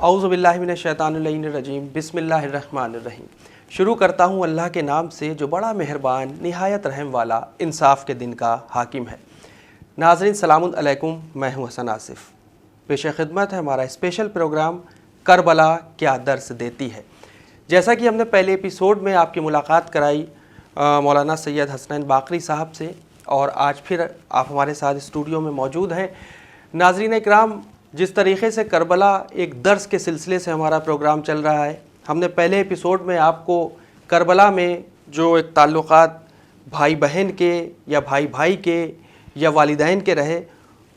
اعوذ باللہ من الشیطان اللعین الرجیم بسم اللہ الرحمن الرحیم۔ شروع کرتا ہوں اللہ کے نام سے جو بڑا مہربان نہایت رحم والا انصاف کے دن کا حاکم ہے۔ ناظرین سلام علیکم، میں ہوں حسن آصف۔ پیش خدمت ہے ہمارا اسپیشل پروگرام کربلا کیا درس دیتی ہے۔ جیسا کہ ہم نے پہلے ایپیسوڈ میں آپ کی ملاقات کرائی مولانا سید حسنین باقری صاحب سے، اور آج پھر آپ ہمارے ساتھ اسٹوڈیو میں موجود ہیں۔ ناظرین اکرام، جس طریقے سے کربلا ایک درس کے سلسلے سے ہمارا پروگرام چل رہا ہے، ہم نے پہلے ایپیسوڈ میں آپ کو کربلا میں جو ایک تعلقات بھائی بہن کے یا بھائی بھائی کے یا والدین کے رہے،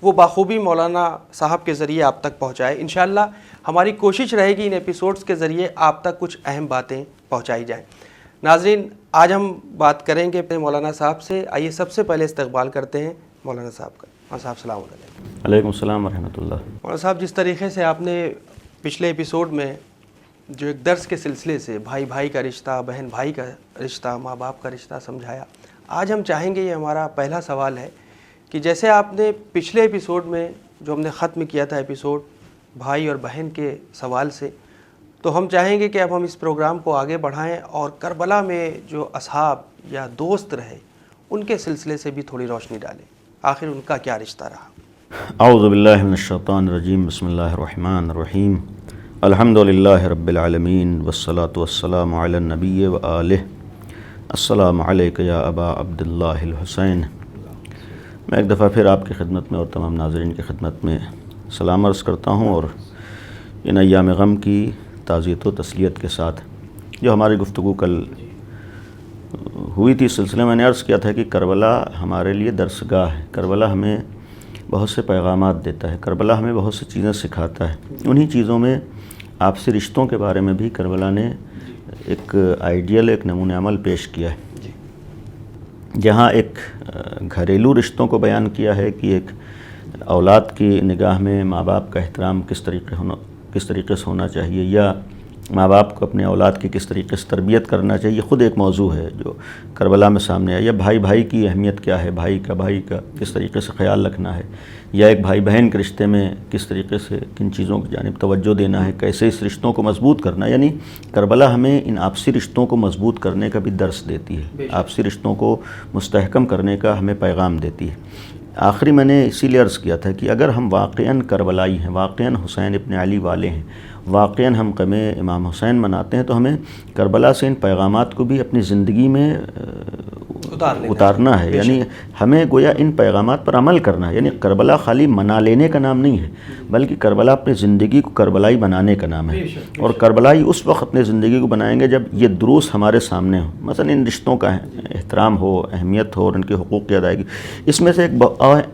وہ بخوبی مولانا صاحب کے ذریعے آپ تک پہنچائے۔ انشاءاللہ ہماری کوشش رہے گی ان ایپیسوڈز کے ذریعے آپ تک کچھ اہم باتیں پہنچائی جائیں۔ ناظرین، آج ہم بات کریں گے مولانا صاحب سے۔ آئیے سب سے پہلے استقبال کرتے ہیں مولانا صاحب کا۔ مولانا صاحب السلام علیکم۔ وعلیکم السلام ورحمۃ اللہ۔ مولانا صاحب، جس طریقے سے آپ نے پچھلے ایپیسوڈ میں جو ایک درس کے سلسلے سے بھائی بھائی کا رشتہ، بہن بھائی کا رشتہ، ماں باپ کا رشتہ سمجھایا، آج ہم چاہیں گے، یہ ہمارا پہلا سوال ہے کہ جیسے آپ نے پچھلے ایپیسوڈ میں جو ہم نے ختم کیا تھا ایپیسوڈ بھائی اور بہن کے سوال سے، تو ہم چاہیں گے کہ اب ہم اس پروگرام کو آگے بڑھائیں اور کربلا میں جو اصحاب یا دوست رہے ان کے سلسلے سے بھی تھوڑی روشنی ڈالیں، آخر ان کا کیا رشتہ رہا۔ اعوذ باللہ من الشیطان الرجیم، بسم اللہ الرحمن الرحیم، الحمد للہ رب العالمین والصلاة والسلام علی النبی وآلہ، السلام علیک یا ابا عبداللہ الحسین۔ میں ایک دفعہ پھر آپ کی خدمت میں اور تمام ناظرین کی خدمت میں سلام عرض کرتا ہوں، اور ان ایام غم کی تعزیت و تسلیت کے ساتھ جو ہماری گفتگو کل ہوئی تھی، اس سلسلے میں نے عرض کیا تھا کہ کربلا ہمارے لیے درسگاہ ہے۔ کربلا ہمیں بہت سے پیغامات دیتا ہے، کربلا ہمیں بہت سی چیزیں سکھاتا ہے۔ انہی چیزوں میں آپسی رشتوں کے بارے میں بھی کربلا نے ایک آئیڈیل، ایک نمونہ عمل پیش کیا ہے، جہاں ایک گھریلو رشتوں کو بیان کیا ہے کہ ایک اولاد کی نگاہ میں ماں باپ کا احترام کس طریقے سے ہونا چاہیے، یا ماں باپ کو اپنے اولاد کی کس طریقے سے تربیت کرنا چاہیے، خود ایک موضوع ہے جو کربلا میں سامنے آیا۔ یا بھائی بھائی کی اہمیت کیا ہے، بھائی کا کس طریقے سے خیال رکھنا ہے، یا ایک بھائی بہن کے رشتے میں کس طریقے سے کن چیزوں کی جانب توجہ دینا ہے، کیسے اس رشتوں کو مضبوط کرنا ہے۔ یعنی کربلا ہمیں ان آپسی رشتوں کو مضبوط کرنے کا بھی درس دیتی ہے، آپسی رشتوں کو مستحکم کرنے کا ہمیں پیغام دیتی ہے۔ آخری میں نے اسی لیے عرض کیا تھا کہ اگر ہم واقعاً کربلائی ہیں، واقعاً حسین ابن علی والے ہیں، واقعاً ہم غم امام حسین مناتے ہیں، تو ہمیں کربلا سے ان پیغامات کو بھی اپنی زندگی میں اتارنا ہے۔ یعنی ہمیں گویا ان پیغامات پر عمل کرنا ہے۔ یعنی کربلا خالی منا لینے کا نام نہیں ہے، بلکہ کربلا اپنی زندگی کو کربلائی بنانے کا نام ہے۔ اور کربلائی اس وقت اپنی زندگی کو بنائیں گے جب یہ دروس ہمارے سامنے ہو، مثلا ان رشتوں کا احترام ہو، اہمیت ہو، اور ان کے حقوق کی ادائیگی۔ اس میں سے ایک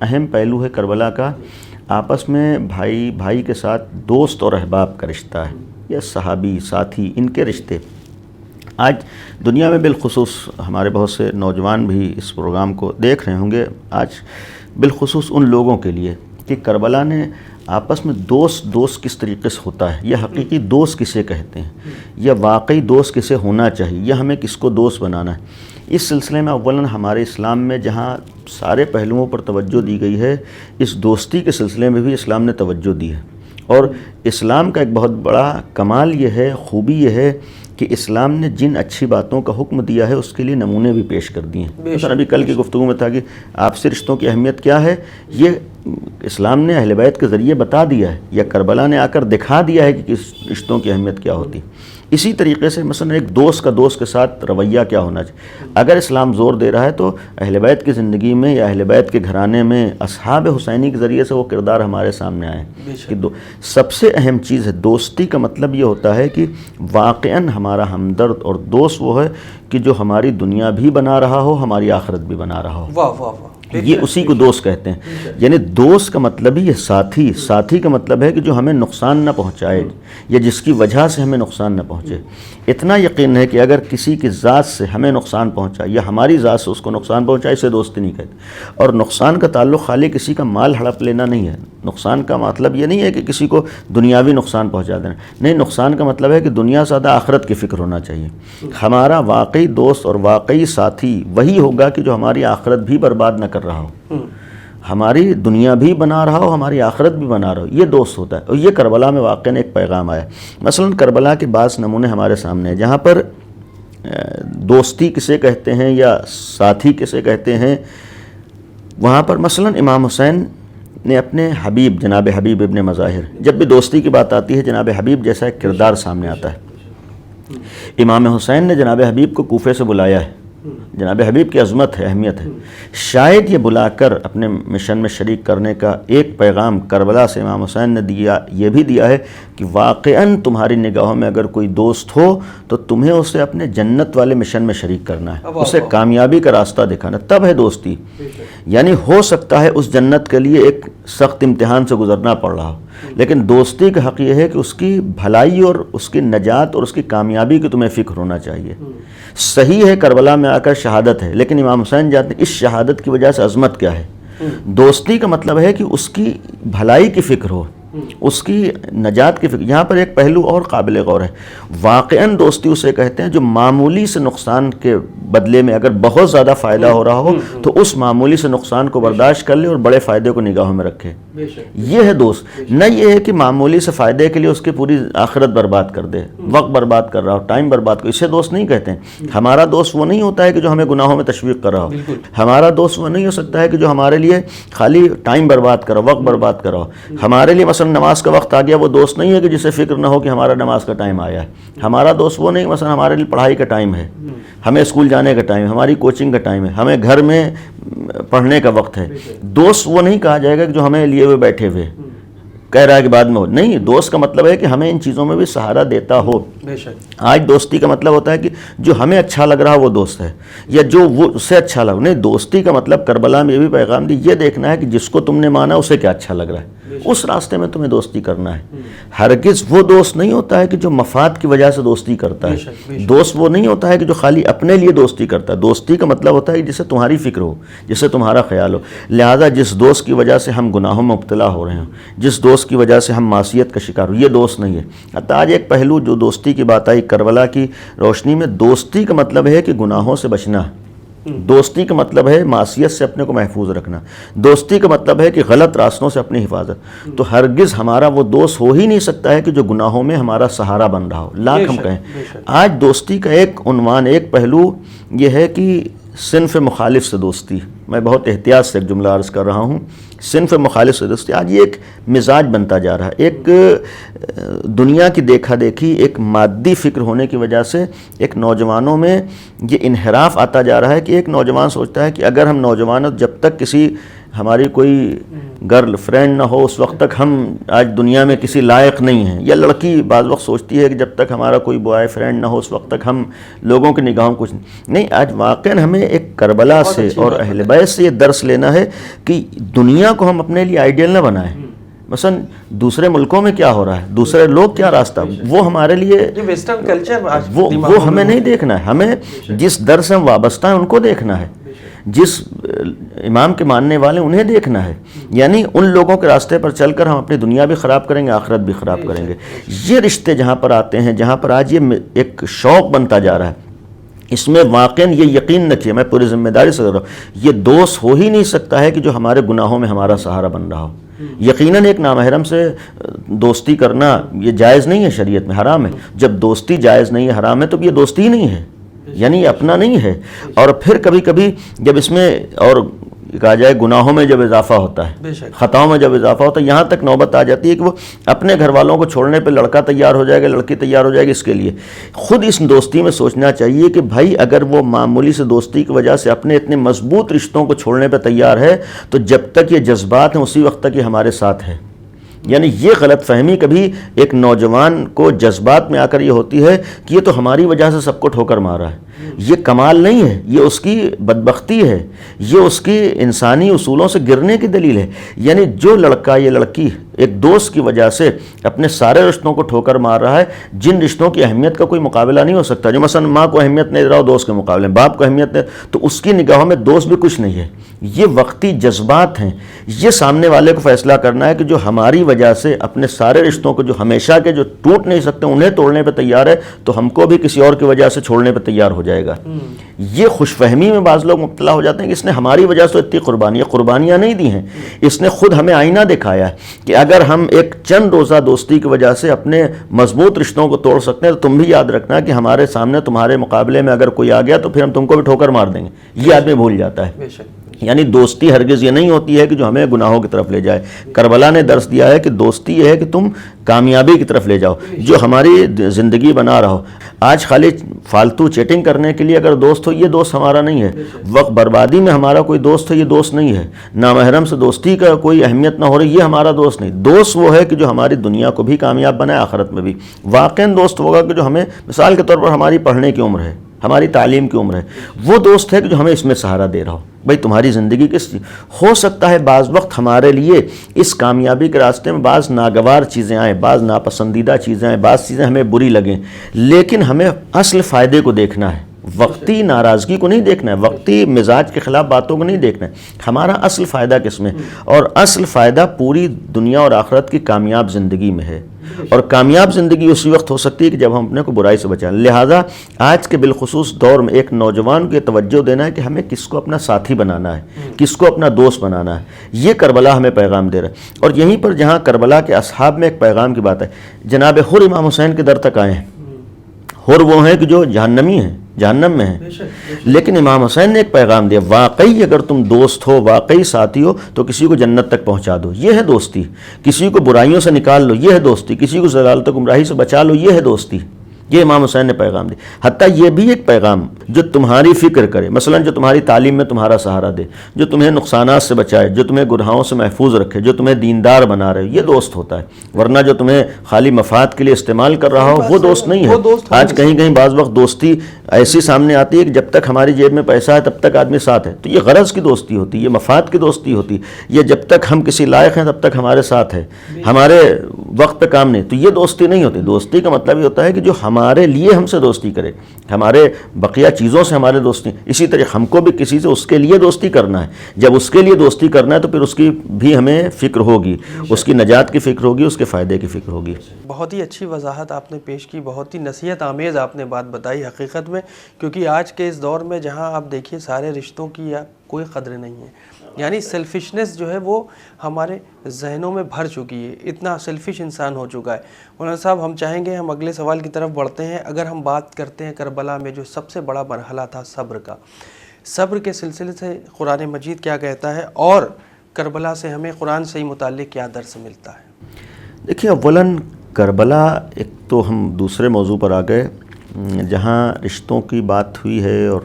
اہم پہلو ہے کربلا کا آپس میں بھائی بھائی کے ساتھ دوست اور احباب کا رشتہ ہے، یا صحابی ساتھی، ان کے رشتے۔ آج دنیا میں بالخصوص ہمارے بہت سے نوجوان بھی اس پروگرام کو دیکھ رہے ہوں گے، آج بالخصوص ان لوگوں کے لیے کہ کربلا نے آپس میں دوست کس طریقے سے ہوتا ہے، یا حقیقی دوست کسے کہتے ہیں، یا واقعی دوست کسے ہونا چاہیے، یا ہمیں کس کو دوست بنانا ہے۔ اس سلسلے میں اولاً ہمارے اسلام میں جہاں سارے پہلوؤں پر توجہ دی گئی ہے، اس دوستی کے سلسلے میں بھی اسلام نے توجہ دی ہے۔ اور اسلام کا ایک بہت بڑا کمال یہ ہے، خوبی یہ ہے کہ اسلام نے جن اچھی باتوں کا حکم دیا ہے اس کے لیے نمونے بھی پیش کر دیے ہیں۔ مثلا ابھی کل کی گفتگو میں تھا کہ آپسی رشتوں کی اہمیت کیا ہے، یہ اسلام نے اہل بیت کے ذریعے بتا دیا ہے، یا کربلا نے آ کر دکھا دیا ہے کہ کس رشتوں کی اہمیت کیا ہوتی۔ اسی طریقے سے مثلا ایک دوست کا دوست کے ساتھ رویہ کیا ہونا چاہیے۔ اگر اسلام زور دے رہا ہے تو اہل بیت کی زندگی میں یا اہل بیت کے گھرانے میں اصحاب حسینی کے ذریعے سے وہ کردار ہمارے سامنے آئے کہ سب سے اہم چیز ہے دوستی کا مطلب یہ ہوتا ہے کہ واقعاً ہمارا ہمدرد اور دوست وہ ہے کہ جو ہماری دنیا بھی بنا رہا ہو، ہماری آخرت بھی بنا رہا ہو۔ واہ واہ واہ، یہ اسی کو دوست کہتے ہیں۔ یعنی دوست کا مطلب ہی یہ ساتھی کا مطلب ہے کہ جو ہمیں نقصان نہ پہنچائے، یا جس کی وجہ سے ہمیں نقصان نہ پہنچے۔ اتنا یقین ہے کہ اگر کسی کی ذات سے ہمیں نقصان پہنچا، یا ہماری ذات سے اس کو نقصان پہنچائے، اسے دوستی نہیں کہتے۔ اور نقصان کا تعلق خالی کسی کا مال ہڑپ لینا نہیں ہے، نقصان کا مطلب یہ نہیں ہے کہ کسی کو دنیاوی نقصان پہنچا دینا، نہیں، نقصان کا مطلب ہے کہ دنیا سے زیادہ آخرت کی فکر ہونا چاہیے۔ ہمارا واقعی دوست اور واقعی ساتھی وہی ہوگا کہ جو ہماری آخرت بھی برباد نہ کر رہا ہو۔ ہماری دنیا بھی بنا رہا ہو، ہماری آخرت بھی بنا رہا ہو، یہ دوست ہوتا ہے. اور یہ کربلا میں واقعاً ایک پیغام آیا. مثلا کربلا کے بعض نمونے ہمارے سامنے ہیں جہاں پر دوستی کسے کہتے ہیں یا ساتھی کسے کہتے ہیں. وہاں پر مثلا امام حسین نے اپنے حبیب جناب حبیب ابن مظاہر، جب بھی دوستی کی بات آتی ہے جناب حبیب جیسا ایک کردار سامنے آتا ہے. امام حسین نے جناب حبیب کو کوفے سے بلایا ہے. جناب حبیب کی عظمت ہے، اہمیت ہے. شاید یہ بلا کر اپنے مشن میں شریک کرنے کا ایک پیغام کربلا سے امام حسین نے دیا، یہ بھی دیا ہے کہ واقعاً تمہاری نگاہوں میں اگر کوئی دوست ہو تو تمہیں اسے اپنے جنت والے مشن میں شریک کرنا ہے، اسے کامیابی کا راستہ دکھانا، تب ہے دوستی. یعنی ہو سکتا ہے اس جنت کے لیے ایک سخت امتحان سے گزرنا پڑ رہا ہو، لیکن دوستی کا حق یہ ہے کہ اس کی بھلائی اور اس کی نجات اور اس کی کامیابی کی تمہیں فکر ہونا چاہیے. صحیح ہے کربلا میں آ کر شہادت ہے، لیکن امام حسین جانتے ہیں اس شہادت کی وجہ سے عظمت کیا ہے. دوستی کا مطلب ہے کہ اس کی بھلائی کی فکر ہو، اس کی نجات کی فکر. یہاں پر ایک پہلو اور قابل غور ہے. واقعاً دوستی اسے کہتے ہیں جو معمولی سے نقصان کے بدلے میں اگر بہت زیادہ فائدہ ہو رہا ہو تو اس معمولی سے نقصان کو برداشت کر لے اور بڑے فائدے کو نگاہوں میں رکھے. یہ ہے دوست. نہ یہ ہے کہ معمولی سے فائدے کے لیے اس کی پوری آخرت برباد کر دے، وقت برباد کر رہا ہو، ٹائم برباد کر، اسے دوست نہیں کہتے ہیں. ہمارا دوست وہ نہیں ہوتا ہے کہ جو ہمیں گناہوں میں تشویق کر رہا ہو. ہمارا دوست وہ نہیں ہو سکتا ہے کہ جو ہمارے لیے خالی ٹائم برباد کر رہا ہو، وقت برباد کر رہا ہو. ہمارے لیے مثلا نماز کا وقت آ گیا، وہ دوست نہیں ہے کہ جسے فکر نہ ہو کہ ہمارا نماز کا ٹائم آیا ہے. ہمارا دوست وہ نہیں، مثلا ہمارے لیے پڑھائی کا ٹائم ہے، ہمیں اسکول جانے کا ٹائم ہے، ہماری کوچنگ کا ٹائم ہے، ہمیں گھر میں پڑھنے کا وقت ہے. دوست وہ نہیں کہا جائے گا کہ جو ہمیں لیے ہوئے بیٹھے ہوئے کہہ رہا ہے کہ بعد میں ہو. نہیں، دوست کا مطلب ہے کہ ہمیں ان چیزوں میں بھی سہارا دیتا ہو. آج دوستی کا مطلب ہوتا ہے کہ جو ہمیں اچھا لگ رہا وہ دوست ہے، یا جو وہ اسے اچھا لگ. نہیں، دوستی کا مطلب کربلا میں یہ بھی پیغام دی، یہ دیکھنا ہے کہ جس کو تم نے مانا اسے کیا اچھا لگ رہا ہے، اس راستے میں تمہیں دوستی کرنا ہے. ہرگز وہ دوست نہیں ہوتا ہے کہ جو مفاد کی وجہ سے دوستی کرتا ہے. دوست وہ نہیں ہوتا ہے کہ جو خالی اپنے لیے دوستی کرتا ہے. دوستی کا مطلب ہوتا ہے جسے تمہاری فکر ہو، جسے تمہارا خیال ہو. لہذا جس دوست کی وجہ سے ہم گناہوں میں مبتلا ہو رہے ہیں، جس دوست کی وجہ سے ہم معصیت کا شکار ہو، یہ دوست نہیں ہے. حتیٰ آج ایک پہلو جو دوستی کی بات آئی کربلا کی روشنی میں، دوستی کا مطلب ہے کہ گناہوں سے بچنا. دوستی کا مطلب ہے معصیت سے اپنے کو محفوظ رکھنا. دوستی کا مطلب ہے کہ غلط راستوں سے اپنی حفاظت. تو ہرگز ہمارا وہ دوست ہو ہی نہیں سکتا ہے کہ جو گناہوں میں ہمارا سہارا بن رہا ہو، لاکھ ہم کہیں. آج دوستی کا ایک عنوان، ایک پہلو یہ ہے کہ صنف مخالف سے دوستی. میں بہت احتیاط سے ایک جملہ عرض کر رہا ہوں، صنف مخالف سے دوستی. آج یہ ایک مزاج بنتا جا رہا ہے. ایک دنیا کی دیکھا دیکھی، ایک مادی فکر ہونے کی وجہ سے ایک نوجوانوں میں یہ انحراف آتا جا رہا ہے کہ ایک نوجوان سوچتا ہے کہ اگر ہم نوجوانوں جب تک کسی ہماری کوئی گرل فرینڈ نہ ہو اس وقت تک ہم آج دنیا میں کسی لائق نہیں ہیں. یا لڑکی بعض وقت سوچتی ہے کہ جب تک ہمارا کوئی بوائے فرینڈ نہ ہو اس وقت تک ہم لوگوں کی نگاہوں کچھ نہیں. آج واقعاً ہمیں ایک کربلا سے اور اہل بیت سے یہ درس لینا ہے کہ دنیا کو ہم اپنے لیے آئیڈیل نہ بنائیں. مثلا دوسرے ملکوں میں کیا ہو رہا ہے، دوسرے لوگ کیا راستہ، وہ ہمارے لیے ویسٹرن کلچر وہ ہمیں نہیں دیکھنا ہے. ہمیں جس در سے ہم وابستہ ہیں ان کو دیکھنا ہے، جس امام کے ماننے والے انہیں دیکھنا ہے. یعنی ان لوگوں کے راستے پر چل کر ہم اپنی دنیا بھی خراب کریں گے، آخرت بھی خراب کریں گے. یہ رشتے جہاں پر آتے ہیں، جہاں پر آج یہ ایک شوق بنتا جا رہا ہے، اس میں واقعاً یہ یقین رکھیے، میں پوری ذمہ داری سے کر رہا ہوں، یہ دوست ہو ہی نہیں سکتا ہے کہ جو ہمارے گناہوں میں ہمارا سہارا بن رہا ہو. یقیناً ایک نامحرم سے دوستی کرنا یہ جائز نہیں ہے، شریعت میں حرام ہے. جب دوستی جائز نہیں ہے، حرام ہے، تو یہ دوستی ہی نہیں ہے، یعنی اپنا نہیں ہے. اور پھر کبھی کبھی جب اس میں اور کہا جائے گناہوں میں جب اضافہ ہوتا ہے، خطاؤں میں جب اضافہ ہوتا ہے، یہاں تک نوبت آ جاتی ہے کہ وہ اپنے گھر والوں کو چھوڑنے پہ لڑکا تیار ہو جائے گا، لڑکی تیار ہو جائے گی. اس کے لیے خود اس دوستی میں سوچنا چاہیے کہ بھائی اگر وہ معمولی سے دوستی کی وجہ سے اپنے اتنے مضبوط رشتوں کو چھوڑنے پہ تیار ہے تو جب تک یہ جذبات ہیں اسی وقت تک یہ ہمارے ساتھ ہے. یعنی یہ غلط فہمی کبھی ایک نوجوان کو جذبات میں آ کر یہ ہوتی ہے کہ یہ تو ہماری وجہ سے سب کو ٹھوکر مارا ہے. یہ کمال نہیں ہے، یہ اس کی بدبختی ہے، یہ اس کی انسانی اصولوں سے گرنے کی دلیل ہے. یعنی جو لڑکا یا لڑکی ایک دوست کی وجہ سے اپنے سارے رشتوں کو ٹھوکر مار رہا ہے، جن رشتوں کی اہمیت کا کوئی مقابلہ نہیں ہو سکتا، جو مثلا ماں کو اہمیت نہیں دے رہا ہو دوست کے مقابلے میں، باپ کو اہمیت نہیں، تو اس کی نگاہوں میں دوست بھی کچھ نہیں ہے. یہ وقتی جذبات ہیں. یہ سامنے والے کو فیصلہ کرنا ہے کہ جو ہماری وجہ سے اپنے سارے رشتوں کو جو ہمیشہ کے جو ٹوٹ نہیں سکتے انہیں توڑنے پہ تیار ہے، تو ہم کو بھی کسی اور کی وجہ سے چھوڑنے پہ تیار ہو جائے. جائے گا. یہ خوش فہمی میں بعض لوگ مبتلا ہو جاتے ہیں کہ اس نے ہماری وجہ سے اتنی قربانیاں نہیں دی ہیں. اس نے خود ہمیں آئینہ دکھایا ہے کہ اگر ہم ایک چند روزہ دوستی کی وجہ سے اپنے مضبوط رشتوں کو توڑ سکتے ہیں تو تم بھی یاد رکھنا کہ ہمارے سامنے تمہارے مقابلے میں اگر کوئی آ گیا تو پھر ہم تم کو بھی ٹھوکر مار دیں گے. یہ آدمی بھول جاتا ہے. یعنی دوستی ہرگز یہ نہیں ہوتی ہے کہ جو ہمیں گناہوں کی طرف لے جائے. کربلا نے درس دیا ہے کہ دوستی یہ ہے کہ تم کامیابی کی طرف لے جاؤ، جو ہماری زندگی بنا رہو. آج خالی فالتو چیٹنگ کرنے کے لیے اگر دوست ہو، یہ دوست ہمارا نہیں ہے. وقت بربادی میں ہمارا کوئی دوست ہے، یہ دوست نہیں ہے. نامحرم سے دوستی کا کوئی اہمیت نہ ہو رہی، یہ ہمارا دوست نہیں. دوست وہ ہے کہ جو ہماری دنیا کو بھی کامیاب بنائے، آخرت میں بھی. واقعاً دوست ہوگا کہ جو ہمیں، مثال کے طور پر ہماری پڑھنے کی عمر ہے، ہماری تعلیم کی عمر ہے، وہ دوست ہے کہ جو ہمیں اس میں سہارا دے رہا ہو. بھئی تمہاری زندگی کس چیز ہو سکتا ہے بعض وقت ہمارے لیے اس کامیابی کے راستے میں بعض ناگوار چیزیں آئیں، بعض ناپسندیدہ چیزیں آئیں، بعض چیزیں ہمیں بری لگیں، لیکن ہمیں اصل فائدے کو دیکھنا ہے. وقتی ناراضگی کو نہیں دیکھنا ہے، وقتی مزاج کے خلاف باتوں کو نہیں دیکھنا ہے. ہمارا اصل فائدہ کس میں؟ اور اصل فائدہ پوری دنیا اور آخرت کی کامیاب زندگی میں ہے. اور کامیاب زندگی اسی وقت ہو سکتی ہے کہ جب ہم اپنے کو برائی سے بچائیں. لہٰذا آج کے بالخصوص دور میں ایک نوجوان کو یہ توجہ دینا ہے کہ ہمیں کس کو اپنا ساتھی بنانا ہے، کس کو اپنا دوست بنانا ہے. یہ کربلا ہمیں پیغام دے رہا ہے. اور یہیں پر جہاں کربلا کے اصحاب میں ایک پیغام کی بات ہے، جناب حر امام حسین کے در تک آئے ہیں. حر وہ ہیں کہ جو جہنمی ہیں، جہنم میں ہیں، لیکن امام حسین نے ایک پیغام دیا، واقعی اگر تم دوست ہو، واقعی ساتھی ہو تو کسی کو جنت تک پہنچا دو، یہ ہے دوستی. کسی کو برائیوں سے نکال لو، یہ ہے دوستی. کسی کو ضلالت و گمراہی سے بچا لو، یہ ہے دوستی. یہ امام حسین نے پیغام دی. حتیٰ یہ بھی ایک پیغام جو تمہاری فکر کرے، مثلا جو تمہاری تعلیم میں تمہارا سہارا دے، جو تمہیں نقصانات سے بچائے، جو تمہیں گناہوں سے محفوظ رکھے، جو تمہیں دیندار بنا رہے، یہ دوست ہوتا ہے. ورنہ جو تمہیں خالی مفاد کے لیے استعمال کر رہا ہو وہ دوست نہیں ہے. آج کہیں کہیں بعض وقت دوستی ایسی سامنے آتی ہے کہ جب تک ہماری جیب میں پیسہ ہے تب تک آدمی ساتھ ہے، تو یہ غرض کی دوستی ہوتی، یہ مفاد کی دوستی ہوتی. یہ جب تک ہم کسی لائق ہیں تب تک ہمارے ساتھ ہے، ہمارے وقت پہ کام نہیں، تو یہ دوستی نہیں ہوتی. دوستی کا مطلب یہ ہوتا ہے کہ جو ہمارے لیے ہم سے دوستی کرے، ہمارے بقیہ چیزوں سے ہمارے دوستی. اسی طرح ہم کو بھی کسی سے اس کے لیے دوستی کرنا ہے. جب اس کے لیے دوستی کرنا ہے تو پھر اس کی بھی ہمیں فکر ہوگی، اس کی نجات کی فکر ہوگی، اس کے فائدے کی فکر ہوگی. بہت ہی اچھی وضاحت آپ نے پیش کی، بہت ہی نصیحت آمیز آپ نے بات بتائی حقیقت میں. کیونکہ آج کے اس دور میں جہاں آپ دیکھیے سارے رشتوں کی کوئی قدر نہیں ہے، یعنی سیلفشنس جو ہے وہ ہمارے ذہنوں میں بھر چکی ہے. اتنا سیلفش انسان ہو چکا ہے. مولانا صاحب ہم چاہیں گے ہم اگلے سوال کی طرف بڑھتے ہیں. اگر ہم بات کرتے ہیں کربلا میں جو سب سے بڑا مرحلہ تھا صبر کا، صبر کے سلسلے سے قرآن مجید کیا کہتا ہے اور کربلا سے ہمیں قرآن سے ہی متعلق کیا درس ملتا ہے؟ دیکھیے اولاً کربلا، ایک تو ہم دوسرے موضوع پر آ گئے جہاں رشتوں کی بات ہوئی ہے اور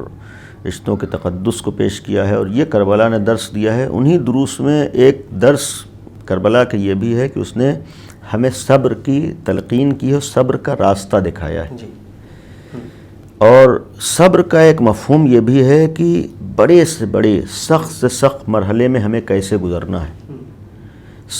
رشتوں کے تقدس کو پیش کیا ہے، اور یہ کربلا نے درس دیا ہے. انہی دروس میں ایک درس کربلا کا یہ بھی ہے کہ اس نے ہمیں صبر کی تلقین کی ہے، صبر کا راستہ دکھایا ہے. اور صبر کا ایک مفہوم یہ بھی ہے کہ بڑے سے بڑے، سخت سے سخت مرحلے میں ہمیں کیسے گزرنا ہے.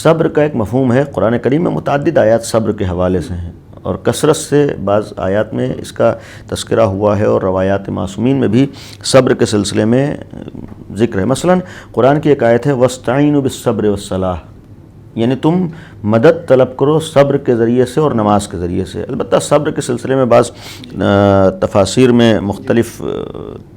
صبر کا ایک مفہوم ہے. قرآن کریم میں متعدد آیات صبر کے حوالے سے ہیں، اور کثرت سے بعض آیات میں اس کا تذکرہ ہوا ہے، اور روایات معصومین میں بھی صبر کے سلسلے میں ذکر ہے. مثلا قرآن کی ایک آیت ہے وَاسْتَعِينُوا بِالصَّبْرِ وَالصَّلَاةِ، یعنی تم مدد طلب کرو صبر کے ذریعے سے اور نماز کے ذریعے سے. البتہ صبر کے سلسلے میں بعض تفاسیر میں مختلف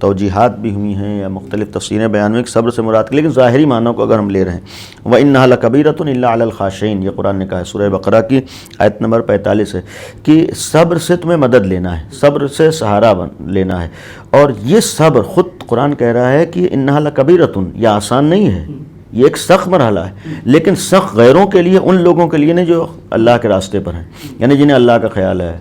توجیحات بھی ہوئی ہیں یا مختلف تفسیریں بیان ہوئی کہ صبر سے مراد، لیکن ظاہری معنوں کو اگر ہم لے رہے ہیں وَإِنَّهَا لَكَبِيرَةٌ إِلَّا عَلَى الْخَاشِعِينَ، یہ قرآن نے کہا ہے سورہ بقرہ کی آیت نمبر 45 ہے کہ صبر سے تمہیں مدد لینا ہے، صبر سے سہارا لینا ہے. اور یہ صبر خود قرآن کہہ رہا ہے کہ إِنَّهَا لَكَبِيرَةٌ، یہ آسان نہیں ہے، یہ ایک سخت مرحلہ ہے، لیکن سخت غیروں کے لیے، ان لوگوں کے لیے نہیں جو اللہ کے راستے پر ہیں، یعنی جنہیں اللہ کا خیال ہے،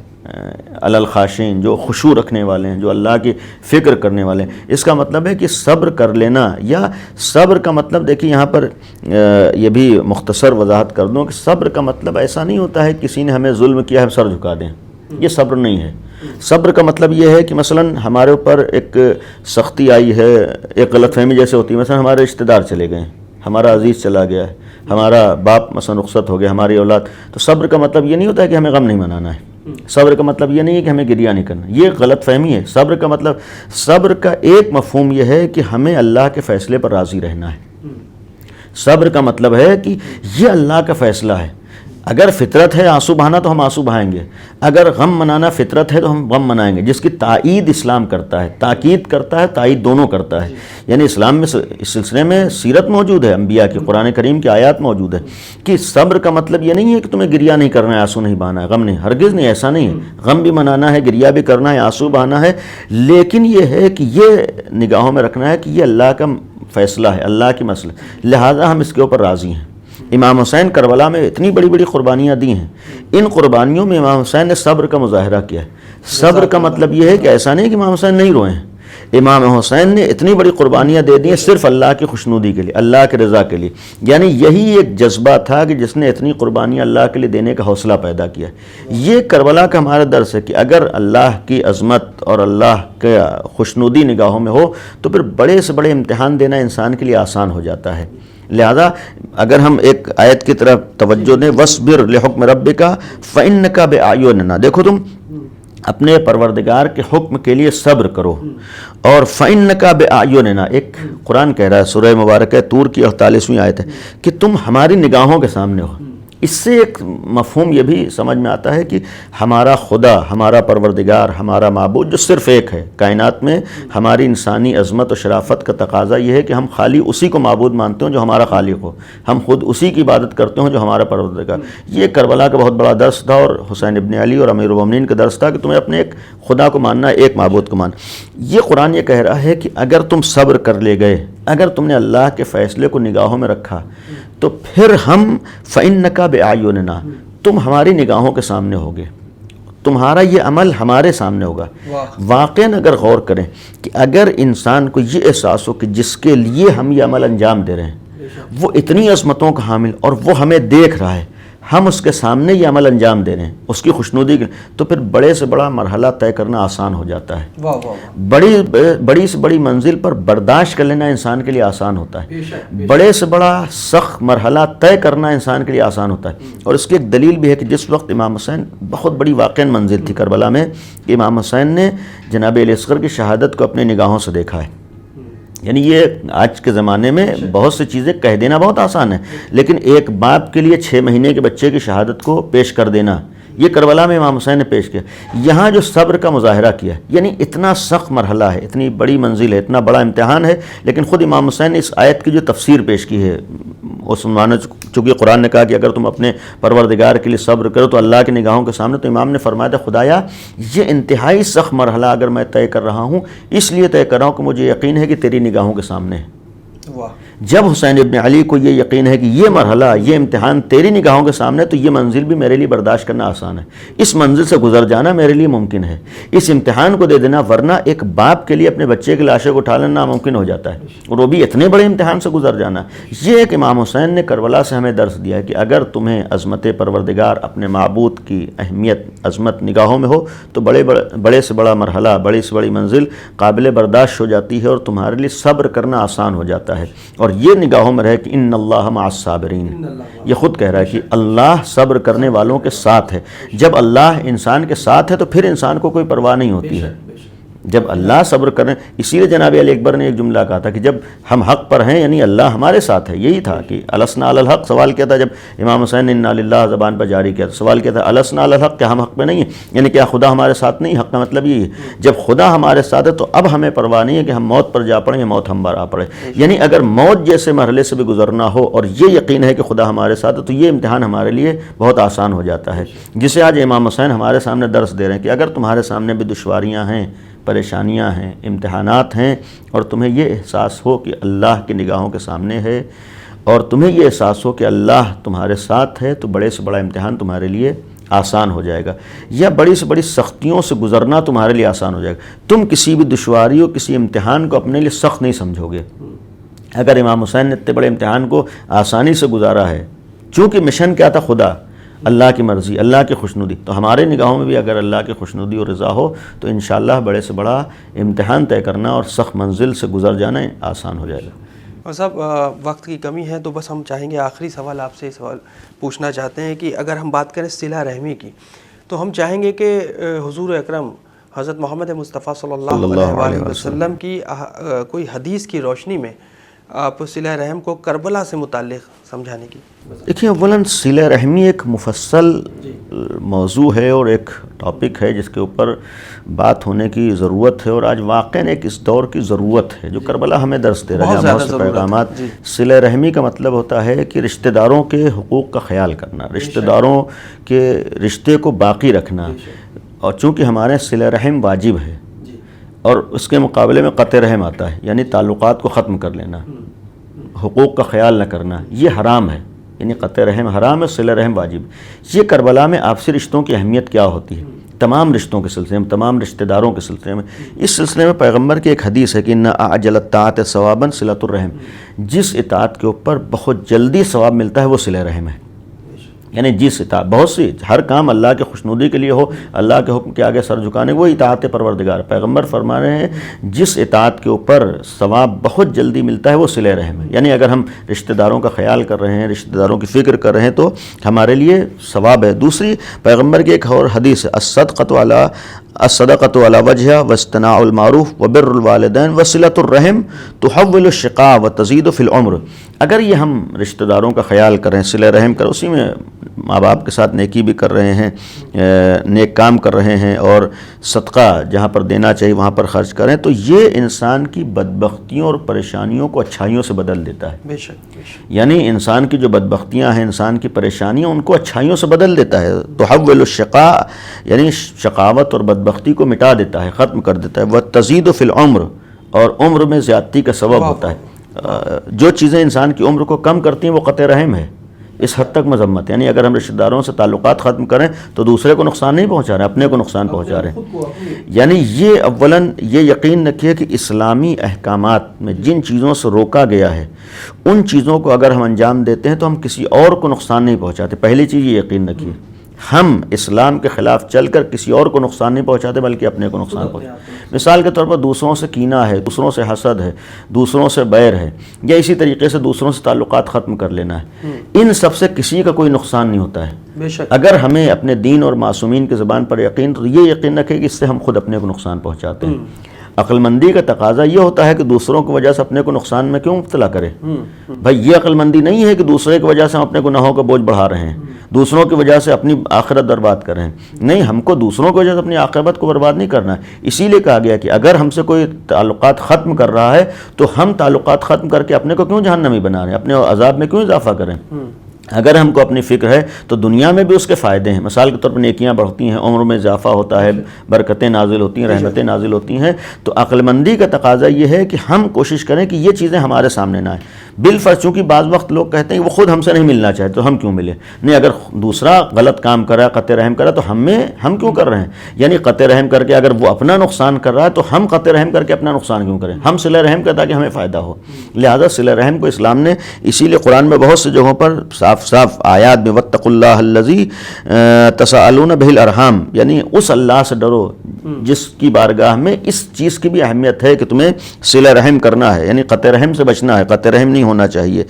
علی الخاشعین، جو خشوع رکھنے والے ہیں، جو اللہ کی فکر کرنے والے ہیں. اس کا مطلب ہے کہ صبر کر لینا، یا صبر کا مطلب دیکھیے یہاں پر یہ بھی مختصر وضاحت کر دوں کہ صبر کا مطلب ایسا نہیں ہوتا ہے کسی نے ہمیں ظلم کیا ہے سر جھکا دیں، یہ صبر نہیں ہے. صبر کا مطلب یہ ہے کہ مثلا ہمارے اوپر ایک سختی آئی ہے، ایک غلط فہمی جیسے ہوتی ہے، مثلا ہمارے رشتہ دار چلے گئے، ہمارا عزیز چلا گیا ہے، ہمارا باپ مثلا رخصت ہو گیا، ہماری اولاد، تو صبر کا مطلب یہ نہیں ہوتا ہے کہ ہمیں غم نہیں منانا ہے. صبر کا مطلب یہ نہیں ہے کہ ہمیں گریہ نہیں کرنا، یہ غلط فہمی ہے. صبر کا مطلب، صبر کا ایک مفہوم یہ ہے کہ ہمیں اللہ کے فیصلے پر راضی رہنا ہے. صبر کا مطلب ہے کہ یہ اللہ کا فیصلہ ہے، اگر فطرت ہے آنسو بہانا تو ہم آنسو بہائیں گے، اگر غم منانا فطرت ہے تو ہم غم منائیں گے، جس کی تائید اسلام کرتا ہے، تاکید کرتا ہے، تائید دونوں کرتا ہے۔ یعنی اسلام میں اس سلسلے میں سیرت موجود ہے، انبیاء کی، قرآن کریم کی آیات موجود ہے کہ صبر کا مطلب یہ نہیں ہے کہ تمہیں گریہ نہیں کرنا ہے، آنسو نہیں بہانا ہے، غم نہیں، ہرگز نہیں، ایسا نہیں ہے۔ غم بھی منانا ہے، گریہ بھی کرنا ہے، آنسو بہانا ہے، لیکن یہ ہے کہ یہ نگاہوں میں رکھنا ہے کہ یہ اللہ کا فیصلہ ہے، اللہ کی مسئلہ، لہٰذا ہم اس کے اوپر راضی ہیں۔ امام حسین کربلا میں اتنی بڑی بڑی قربانیاں دی ہیں، ان قربانیوں میں امام حسین نے صبر کا مظاہرہ کیا ہے۔ صبر کا مطلب یہ ہے کہ ایسا نہیں کہ امام حسین نہیں روئے ہیں، امام حسین نے اتنی بڑی قربانیاں دے دی ہیں صرف اللہ کی خوشنودی کے لیے، اللہ کے رضا کے لیے۔ یعنی یہی ایک جذبہ تھا کہ جس نے اتنی قربانیاں اللہ کے لیے دینے کا حوصلہ پیدا کیا۔ یہ کربلا کا ہمارا درس ہے کہ اگر اللہ کی عظمت اور اللہ کے خوشنودی نگاہوں میں ہو تو پھر بڑے سے بڑے امتحان دینا انسان کے لیے آسان ہو جاتا ہے۔ لہذا اگر ہم ایک آیت کی طرف توجہ دیں، وَاصْبِرْ لِحُکْمِ رَبِّكَ فَإِنَّكَ بِأَعْیُنِنَا، دیکھو تم اپنے پروردگار کے حکم کے لیے صبر کرو، اور فَإِنَّكَ بِأَعْیُنِنَا، ایک قرآن کہہ رہا ہے، سورہ مبارکہ طور کی 48ویں آیت ہے کہ تم ہماری نگاہوں کے سامنے ہو۔ اس سے ایک مفہوم یہ بھی سمجھ میں آتا ہے کہ ہمارا خدا، ہمارا پروردگار، ہمارا معبود جو صرف ایک ہے کائنات میں، ہماری انسانی عظمت و شرافت کا تقاضا یہ ہے کہ ہم خالی اسی کو معبود مانتے ہوں جو ہمارا خالق ہو، ہم خود اسی کی عبادت کرتے ہوں جو ہمارا پروردگار۔ یہ کربلا کا بہت بڑا درس تھا، اور حسین ابن علی اور امیر المومنین کا درس تھا کہ تمہیں اپنے ایک خدا کو ماننا ہے، ایک معبود کو ماننا۔ یہ قرآن یہ کہہ رہا ہے کہ اگر تم صبر کر لے گئے، اگر تم نے اللہ کے فیصلے کو نگاہوں میں رکھا، تو پھر ہم فَإِنَّكَ بِأَعْیُنِنَا، تم ہماری نگاہوں کے سامنے ہوگے، تمہارا یہ عمل ہمارے سامنے ہوگا۔ واقعاً اگر غور کریں کہ اگر انسان کو یہ احساس ہو کہ جس کے لیے ہم یہ عمل انجام دے رہے ہیں وہ اتنی عظمتوں کا حامل اور وہ ہمیں دیکھ رہا ہے، ہم اس کے سامنے یہ عمل انجام دے رہے ہیں اس کی خوشنودی کے، تو پھر بڑے سے بڑا مرحلہ طے کرنا آسان ہو جاتا ہے۔ بڑی سے بڑی منزل پر برداشت کر لینا انسان کے لیے آسان ہوتا ہے، بڑے سے بڑا سخت مرحلہ طے کرنا انسان کے لیے آسان ہوتا ہے۔ اور اس کی ایک دلیل بھی ہے کہ جس وقت امام حسین، بہت بڑی واقعہ منزل تھی کربلا میں کہ امام حسین نے جناب علی اصغر کی شہادت کو اپنی نگاہوں سے دیکھا ہے۔ یعنی یہ آج کے زمانے میں بہت سی چیزیں کہہ دینا بہت آسان ہے، لیکن ایک باپ کے لیے 6 مہینے کے بچے کی شہادت کو پیش کر دینا، یہ کربلا میں امام حسین نے پیش کیا۔ یہاں جو صبر کا مظاہرہ کیا، یعنی اتنا سخت مرحلہ ہے، اتنی بڑی منزل ہے، اتنا بڑا امتحان ہے، لیکن خود امام حسین نے اس آیت کی جو تفسیر پیش کی ہے، اس عنوان، چونکہ قرآن نے کہا کہ اگر تم اپنے پروردگار کے لیے صبر کرو تو اللہ کی نگاہوں کے سامنے، تو امام نے فرمایا تھا خدایا یہ انتہائی سخت مرحلہ اگر میں طے کر رہا ہوں، اس لیے طے کر رہا ہوں کہ مجھے یقین ہے کہ تیری نگاہوں کے سامنے ہے۔ جب حسین ابن علی کو یہ یقین ہے کہ یہ مرحلہ، یہ امتحان تیری نگاہوں کے سامنے، تو یہ منزل بھی میرے لیے برداشت کرنا آسان ہے، اس منزل سے گزر جانا میرے لیے ممکن ہے، اس امتحان کو دے دینا، ورنہ ایک باپ کے لیے اپنے بچے کی لاشیں کو اٹھا لینا ناممکن ہو جاتا ہے، اور وہ بھی اتنے بڑے امتحان سے گزر جانا۔ یہ ایک امام حسین نے کربلا سے ہمیں درس دیا ہے کہ اگر تمہیں عظمت پروردگار، اپنے معبود کی اہمیت، عظمت نگاہوں میں ہو تو بڑے سے بڑا مرحلہ، بڑی سے بڑی منزل قابل برداشت ہو جاتی ہے، اور تمہارے لیے صبر کرنا آسان ہو جاتا ہے۔ اور یہ نگاہوں میں رہے کہ ان اللہ مع الصابرین، یہ خود کہہ رہا ہے کہ اللہ صبر کرنے والوں کے ساتھ ہے۔ جب اللہ انسان کے ساتھ ہے تو پھر انسان کو کوئی پرواہ نہیں ہوتی ہے، جب اللہ صبر کریں۔ اسی لیے جناب علی اکبر نے ایک جملہ کہا تھا کہ جب ہم حق پر ہیں یعنی اللہ ہمارے ساتھ ہے، یہی تھا کہ السنا علی الحق، سوال کیا تھا جب امام حسین نے انا للہ زبان پر جاری کیا، سوال کیا تھا السنا علی الحق، کیا ہم حق پہ نہیں ہیں، یعنی کیا خدا ہمارے ساتھ نہیں؟ حق کا مطلب یہی ہے جب خدا ہمارے ساتھ ہے تو اب ہمیں پرواہ نہیں ہے کہ ہم موت پر جا پڑیں یا موت ہم پر آ پڑے، یعنی اگر موت جیسے مرحلے سے بھی گزرنا ہو اور یہ یقین ہے کہ خدا ہمارے ساتھ ہے تو یہ امتحان ہمارے لیے بہت آسان ہو جاتا ہے، جسے آج امام حسین ہمارے سامنے درس دے رہے ہیں کہ اگر تمہارے سامنے بھی دشواریاں ہیں، پریشانیاں ہیں، امتحانات ہیں، اور تمہیں یہ احساس ہو کہ اللہ کی نگاہوں کے سامنے ہے، اور تمہیں یہ احساس ہو کہ اللہ تمہارے ساتھ ہے، تو بڑے سے بڑا امتحان تمہارے لیے آسان ہو جائے گا، یا بڑی سے بڑی سختیوں سے گزرنا تمہارے لیے آسان ہو جائے گا۔ تم کسی بھی دشواری اور کسی امتحان کو اپنے لیے سخت نہیں سمجھو گے۔ اگر امام حسین نے اتنے بڑے امتحان کو آسانی سے گزارا ہے، چونکہ مشن کیا تھا؟ خدا، اللہ کی مرضی، اللہ کی خوشنودی، تو ہمارے نگاہوں میں بھی اگر اللہ کی خوشنودی اور رضا ہو تو انشاءاللہ بڑے سے بڑا امتحان طے کرنا اور سخت منزل سے گزر جانا آسان ہو جائے گا۔ اور صاحب وقت کی کمی ہے تو بس ہم چاہیں گے آخری سوال آپ سے سوال پوچھنا چاہتے ہیں کہ اگر ہم بات کریں صلہ رحمی کی تو ہم چاہیں گے کہ حضور اکرم حضرت محمد مصطفیٰ صلی اللہ علیہ وسلم کی کوئی حدیث کی روشنی میں آپ صلہ رحم کو کربلا سے متعلق سمجھانے کی؟ دیکھیے، اولاً صلہ رحمی ایک مفصل موضوع ہے اور ایک ٹاپک ہے جس کے اوپر بات ہونے کی ضرورت ہے، اور آج واقعاً ایک اس دور کی ضرورت ہے جو کربلا ہمیں درس دے رہا ہے. بہت سے پیغامات. صلہ رحمی کا مطلب ہوتا ہے کہ رشتہ داروں کے حقوق کا خیال کرنا، رشتہ داروں کے رشتے کو باقی رکھنا، اور چونکہ ہمارے صلہ رحم واجب ہے اور اس کے مقابلے میں قطع رحم آتا ہے، یعنی تعلقات کو ختم کر لینا، حقوق کا خیال نہ کرنا، یہ حرام ہے. یعنی قطع رحم حرام ہے، صلہ رحم واجب. یہ کربلا میں آپسی رشتوں کی اہمیت کیا ہوتی ہے تمام رشتوں کے سلسلے میں، تمام رشتہ داروں کے سلسلے میں. اس سلسلے میں پیغمبر کی ایک حدیث ہے کہ ان اعجل الطاعات ثوابا صلۃ الرحم. جس اطاعت کے اوپر بہت جلدی ثواب ملتا ہے وہ صلہ رحم ہے. یعنی جس اطاعت، بہت سی ہر کام اللہ کے خوشنودی کے لیے ہو، اللہ کے حکم کے آگے سر جھکانے، وہ اطاعت پروردگار. پیغمبر فرما رہے ہیں جس اطاعت کے اوپر ثواب بہت جلدی ملتا ہے وہ صلہ رحم ہے. یعنی اگر ہم رشتہ داروں کا خیال کر رہے ہیں، رشتہ داروں کی فکر کر رہے ہیں تو ہمارے لیے ثواب ہے. دوسری پیغمبر کی ایک اور حدیث ہے، الصدقۃ علی وجہہا واجتناء المعروف وبر الوالدین وصلۃ الرحم تحول الشقاء وتزید فی العمر. اگر یہ ہم رشتہ داروں کا خیال کریں، صلہ رحم کریں، اسی میں ماں باپ کے ساتھ نیکی بھی کر رہے ہیں، نیک کام کر رہے ہیں، اور صدقہ جہاں پر دینا چاہیے وہاں پر خرچ کریں، تو یہ انسان کی بدبختیوں اور پریشانیوں کو اچھائیوں سے بدل دیتا ہے. بے شک. یعنی انسان کی جو بدبختیاں ہیں، انسان کی پریشانیاں، ان کو اچھائیوں سے بدل دیتا ہے. تحول الشقاء یعنی شقاوت اور بدبختی کو مٹا دیتا ہے، ختم کر دیتا ہے. وتزید فی العمر اور عمر میں زیادتی کا سبب ہوتا ہے. جو چیزیں انسان کی عمر کو کم کرتی ہیں وہ قطع رحم ہے. اس حد تک مذمت. یعنی اگر ہم رشتہ داروں سے تعلقات ختم کریں تو دوسرے کو نقصان نہیں پہنچا رہے، اپنے کو نقصان پہنچا رہے ہیں. یعنی یہ اولاً یہ یقین رکھیے کہ اسلامی احکامات میں جن چیزوں سے روکا گیا ہے ان چیزوں کو اگر ہم انجام دیتے ہیں تو ہم کسی اور کو نقصان نہیں پہنچاتے. پہلی چیز یہ یقین رکھیے، ہم اسلام کے خلاف چل کر کسی اور کو نقصان نہیں پہنچاتے بلکہ اپنے کو نقصان پہنچاتے. مثال کے طور پر دوسروں سے کینہ ہے، دوسروں سے حسد ہے، دوسروں سے بیر ہے، یا اسی طریقے سے دوسروں سے تعلقات ختم کر لینا ہے. ان سب سے کسی کا کوئی نقصان نہیں ہوتا ہے. بے شک. اگر ہمیں اپنے دین اور معصومین کی زبان پر یقین، تو یہ یقین رکھے کہ اس سے ہم خود اپنے کو نقصان پہنچاتے ہیں. عقل مندی کا تقاضا یہ ہوتا ہے کہ دوسروں کی وجہ سے اپنے کو نقصان میں کیوں مبتلا کرے. بھائی یہ عقل مندی نہیں ہے کہ دوسرے کی وجہ سے ہم اپنے گناہوں کا بوجھ بڑھا رہے ہیں، دوسروں کی وجہ سے اپنی آخرت برباد کر رہے ہیں. نہیں، ہم کو دوسروں کی وجہ سے اپنی عاقبت کو برباد نہیں کرنا ہے. اسی لیے کہا گیا کہ اگر ہم سے کوئی تعلقات ختم کر رہا ہے تو ہم تعلقات ختم کر کے اپنے کو کیوں جہنمی بنا رہے ہیں، اپنے عذاب میں کیوں اضافہ کریں. اگر ہم کو اپنی فکر ہے تو دنیا میں بھی اس کے فائدے ہیں. مثال کے طور پر نیکیاں بڑھتی ہیں، عمر میں اضافہ ہوتا ہے، برکتیں نازل ہوتی ہیں، رحمتیں نازل ہوتی ہیں. تو عقل مندی کا تقاضا یہ ہے کہ ہم کوشش کریں کہ یہ چیزیں ہمارے سامنے نہ آئیں. بالفرض چونکہ بعض وقت لوگ کہتے ہیں کہ وہ خود ہم سے نہیں ملنا چاہتے تو ہم کیوں ملیں. نہیں، اگر دوسرا غلط کام کر رہا ہے، قطع رحم کر رہا ہے، تو ہم کیوں کر رہے ہیں. یعنی قطع رحم کر کے اگر وہ اپنا نقصان کر رہا ہے تو ہم قطع رحم کر کے اپنا نقصان کیوں کریں. ہم صلہ رحم کریں تاکہ ہمیں فائدہ ہو. لہذا صلہ رحم کو اسلام نے اسی لیے قرآن میں بہت سی جگہوں پر صاف صاف آیات میں واتقوا اللہ الذی تساءلون بہ الارحام، یعنی اس اللہ سے ڈرو جس کی بارگاہ میں اس چیز کی بھی اہمیت ہے کہ تمہیں صلہ رحم کرنا ہے، یعنی قطع رحم سے بچنا ہے، قطع رحم نہیں ہونا چاہیے.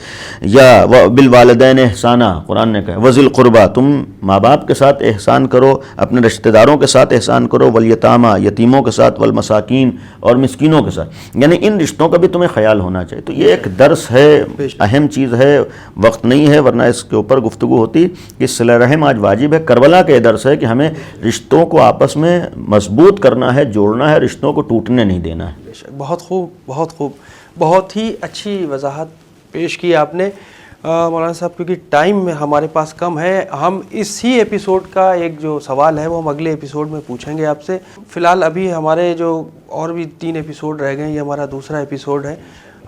یا بالوالدین احسانہ قرآن نے کہا، وذی القربیٰ، تم ماں باپ کے ساتھ احسان کرو، اپنے رشتہ داروں کے ساتھ احسان کرو، والیتامى، یتیموں کے ساتھ، والمساکین، اور مسکینوں کے ساتھ. یعنی ان رشتوں کا بھی تمہیں خیال ہونا چاہیے. تو یہ ایک درس ہے، اہم چیز ہے. وقت نہیں ہے ورنہ اس کے اوپر گفتگو ہوتی کہ صلہ رحم آج واجب ہے. کربلا کا یہ درس ہے کہ ہمیں رشتوں کو آپس میں مضبوط کرنا ہے، جوڑنا ہے، رشتوں کو ٹوٹنے نہیں دینا ہے. بہت خوب، بہت خوب، بہت ہی اچھی وضاحت پیش کی آپ نے مولانا صاحب. کیونکہ ٹائم میں ہمارے پاس کم ہے، ہم اسی ایپیسوڈ کا ایک جو سوال ہے وہ ہم اگلے ایپیسوڈ میں پوچھیں گے آپ سے. فی الحال ابھی ہمارے جو اور بھی 3 ایپیسوڈ رہ گئے ہیں، یہ ہمارا دوسرا ایپیسوڈ ہے.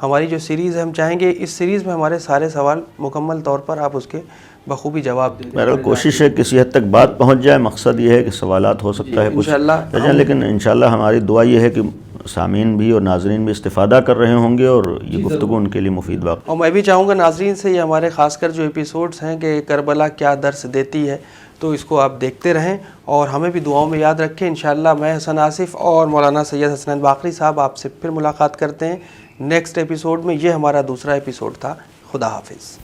ہماری جو سیریز ہے، ہم چاہیں گے اس سیریز میں ہمارے سارے سوال مکمل طور پر آپ اس کے بخوبی جواب دیں. میرا کوشش ہے کسی حد تک بات پہنچ جائے. مقصد یہ ہے کہ سوالات ہو سکتا ہے کچھ انشاءاللہ، لیکن انشاءاللہ ہماری دعا یہ ہے کہ سامعین بھی اور ناظرین بھی استفادہ کر رہے ہوں گے اور یہ گفتگو ان کے لیے مفید واقع. اور میں بھی چاہوں گا ناظرین سے، یہ ہمارے خاص کر جو ایپیسوڈز ہیں کہ کربلا کیا درس دیتی ہے، تو اس کو آپ دیکھتے رہیں اور ہمیں بھی دعاؤں میں یاد رکھیں. انشاءاللہ میں حسن آصف اور مولانا سید حسنین باقری صاحب آپ سے پھر ملاقات کرتے ہیں نیکسٹ ایپیسوڈ میں. یہ ہمارا دوسرا ایپیسوڈ تھا. خدا حافظ.